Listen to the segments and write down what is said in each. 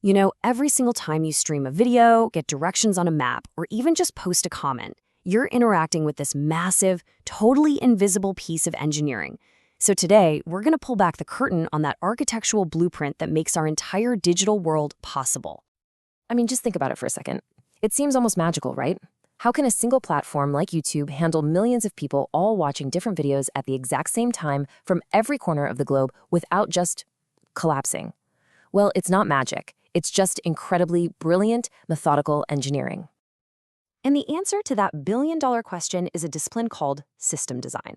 You know, every single time you stream a video, get directions on a map, or even just post a comment, you're interacting with this massive, totally invisible piece of engineering. So today, we're going to pull back the curtain on that architectural blueprint that makes our entire digital world possible. I mean, just think about it for a second. It seems almost magical, right? How can a single platform like YouTube handle millions of people all watching different videos at the exact same time from every corner of the globe without just collapsing? Well, it's not magic. It's just incredibly brilliant, methodical engineering. And the answer to that billion-dollar question is a discipline called system design.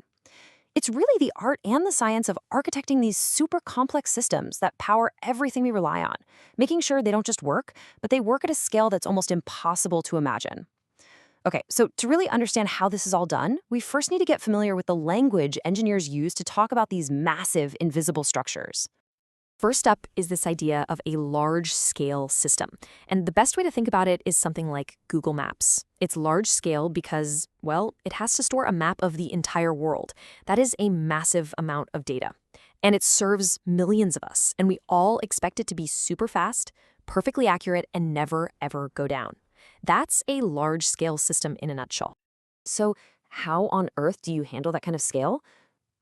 It's really the art and the science of architecting these super complex systems that power everything we rely on, making sure they don't just work, but they work at a scale that's almost impossible to imagine. Okay, so to really understand how this is all done, we first need to get familiar with the language engineers use to talk about these massive invisible structures. First up is this idea of a large-scale system. And the best way to think about it is something like Google Maps. It's large-scale because, well, it has to store a map of the entire world. That is a massive amount of data. And it serves millions of us, and we all expect it to be super fast, perfectly accurate, and never, ever go down. That's a large-scale system in a nutshell. So how on earth do you handle that kind of scale?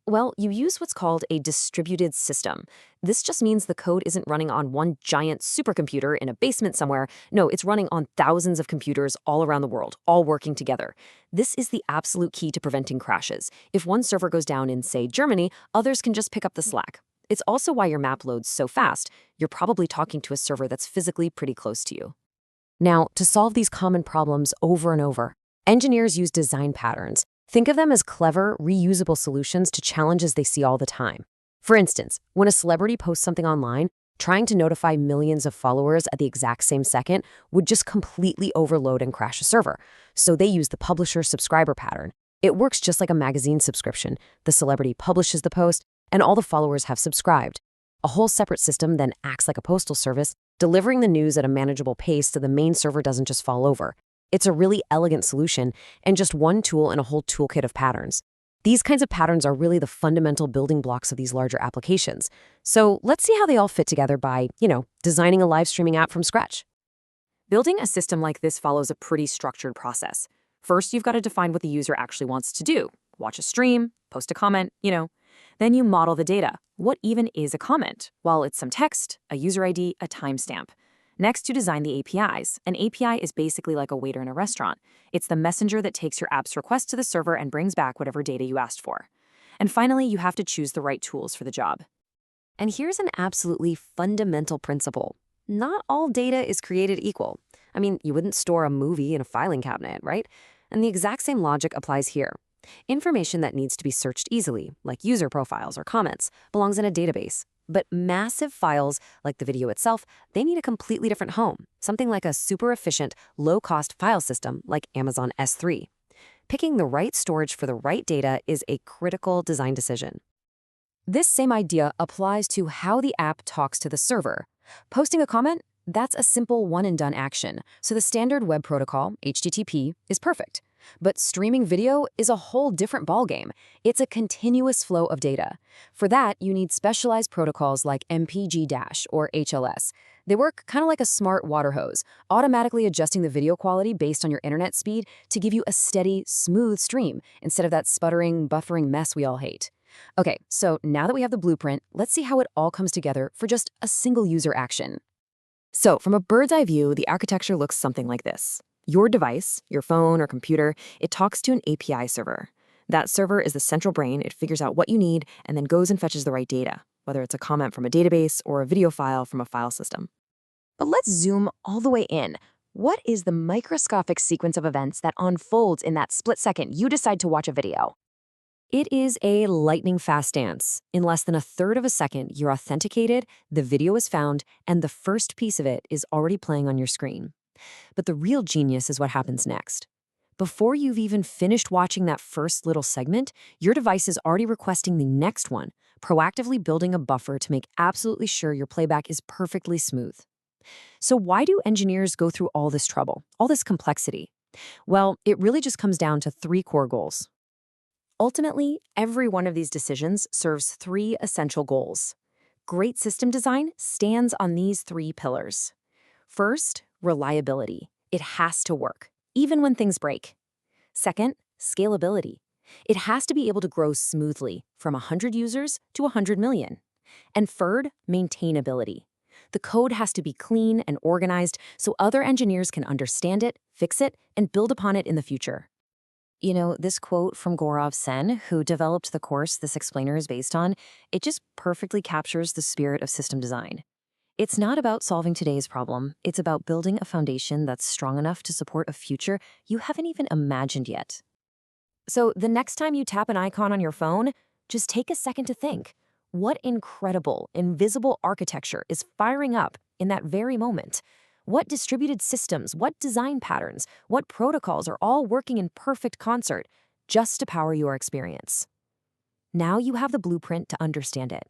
Well, you use what's called a distributed system. This just means the code isn't running on one giant supercomputer in a basement somewhere. No, it's running on thousands of computers all around the world, all working together. This is the absolute key to preventing crashes. If one server goes down in, say, Germany, others can just pick up the slack. It's also why your map loads so fast. You're probably talking to a server that's physically pretty close to you. Now, to solve these common problems over and over, engineers use design patterns. Think of them as clever, reusable solutions to challenges they see all the time. For instance, when a celebrity posts something online, trying to notify millions of followers at the exact same second would just completely overload and crash a server. So they use the publisher-subscriber pattern. It works just like a magazine subscription. The celebrity publishes the post, and all the followers have subscribed. A whole separate system then acts like a postal service, delivering the news at a manageable pace so the main server doesn't just fall over. It's a really elegant solution and just one tool in a whole toolkit of patterns. These kinds of patterns are really the fundamental building blocks of these larger applications. So let's see how they all fit together by, designing a live streaming app from scratch. Building a system like this follows a pretty structured process. First, you've got to define what the user actually wants to do. Watch a stream, post a comment, Then you model the data. What even is a comment? Well, it's some text, a user ID, a timestamp. Next, you design the APIs. An API is basically like a waiter in a restaurant. It's the messenger that takes your app's request to the server and brings back whatever data you asked for. And finally, you have to choose the right tools for the job. And here's an absolutely fundamental principle. Not all data is created equal. I mean, you wouldn't store a movie in a filing cabinet, right? And the exact same logic applies here. Information that needs to be searched easily, like user profiles or comments, belongs in a database. But massive files, like the video itself, they need a completely different home, something like a super efficient, low-cost file system like Amazon S3. Picking the right storage for the right data is a critical design decision. This same idea applies to how the app talks to the server. Posting a comment, that's a simple one-and-done action, so the standard web protocol, HTTP, is perfect. But streaming video is a whole different ballgame. It's a continuous flow of data. For that, you need specialized protocols like MPG- or HLS. They work kind of like a smart water hose, automatically adjusting the video quality based on your internet speed to give you a steady, smooth stream instead of that sputtering, buffering mess we all hate. Okay, so now that we have the blueprint, let's see how it all comes together for just a single user action. So from a bird's eye view, the architecture looks something like this. Your device, your phone or computer, it talks to an API server. That server is the central brain. It figures out what you need and then goes and fetches the right data, whether it's a comment from a database or a video file from a file system. But let's zoom all the way in. What is the microscopic sequence of events that unfolds in that split second you decide to watch a video? It is a lightning-fast dance. In less than a third of a second, you're authenticated, the video is found, and the first piece of it is already playing on your screen. But the real genius is what happens next. Before you've even finished watching that first little segment, your device is already requesting the next one, proactively building a buffer to make absolutely sure your playback is perfectly smooth. So why do engineers go through all this trouble, all this complexity? Well, it really just comes down to three core goals. Ultimately, every one of these decisions serves three essential goals. Great system design stands on these three pillars. First, reliability. It has to work, even when things break. Second, scalability. It has to be able to grow smoothly from 100 users to 100 million. And third, maintainability. The code has to be clean and organized so other engineers can understand it, fix it, and build upon it in the future. You know, this quote from Gaurav Sen, who developed the course this explainer is based on, it just perfectly captures the spirit of system design. It's not about solving today's problem, it's about building a foundation that's strong enough to support a future you haven't even imagined yet. So the next time you tap an icon on your phone, just take a second to think. What incredible, invisible architecture is firing up in that very moment? What distributed systems, what design patterns, what protocols are all working in perfect concert just to power your experience? Now you have the blueprint to understand it.